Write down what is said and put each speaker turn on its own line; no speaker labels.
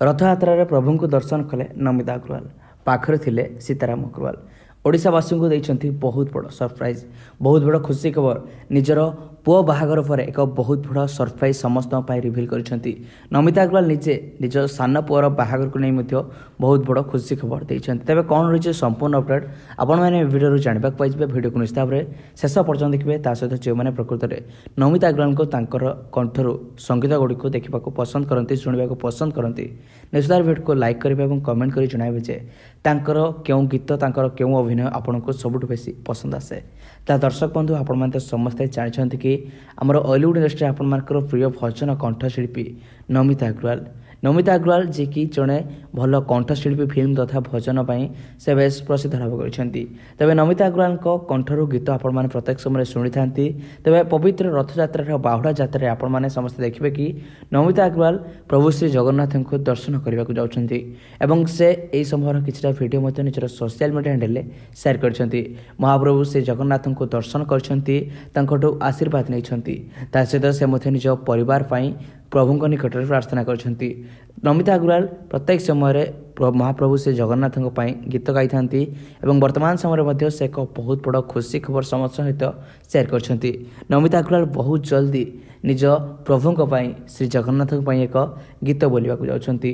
रथयात्रा प्रभु को दर्शन कले नमिता अग्रवाल पाखरे थिले सीताराम अग्रवाल ओडिशावासी को देइछंती बहुत बड़ सरप्राइज बहुत बड़ खुशी खबर निजर पुओ बाहागर पर एक बहुत बड़ सरप्राइज समस्त रिभिल करिसेंती नमिता अग्रवाल निजे निज सान पुओर बाहागर को नहीं बहुत बड़ खुशी खबर देइछंती तबे कौन रही संपूर्ण अपडेट आपण मैंने वीडियो जानवा पाइबे वीडियो को निश्चित भाव शेष पर्यटन देखिए ता सहित जो मैंने प्रकृत में नमिता अग्रवाल को तांकर कंठर संगीत गुड़िक देखा पसंद करती शुणा पसंद करती निश्चित वीडियो को लाइक करेंगे और कमेंट कर जणाइबे जे तांकर क्यों गीत तांकर क्यों अभिनय आपन को सबुठ बेसी पसंद आसे ता दर्शक बंधु आपण माने समस्ते जानछंती कि हमर हॉलीवुड इंडस्ट्री आपण मानकर प्रिय भजन कंठशिल्पी नमिता अग्रवाल जी कि जड़े भल कंठशिल्पी फिल्म तथा भजन पर से बेस प्रसिद्ध लाभ करते तेज नमिता अग्रवाल कंठर गीत आपण मैंने प्रत्येक समय शुणी था तेज पवित्र रथयात्रा बाहुड़ा जात्रा आपण मैंने समस्त देखिए कि नमिता अग्रवाल प्रभु श्री जगन्नाथ को दर्शन करने को जाऊँच से यही समय किसी भिडियो निजर सोशल मीडिया हैंडल सेयार कर महाप्रभु श्री जगन्नाथ को दर्शन कर आशीर्वाद नहीं सहित से निज परिवार प्रभु निकट में प्रार्थना करछंती नमिता अग्रवाल प्रत्येक समय महाप्रभु से जगन्नाथ गीत गाई था वर्तमान समय से एक बहुत बड़ खुशी खबर समस्त सहित सेयार करछंती नमिता अग्रवाल बहुत जल्दी निज प्रभु श्री जगन्नाथ एक गीत बोलवा जाउछंती।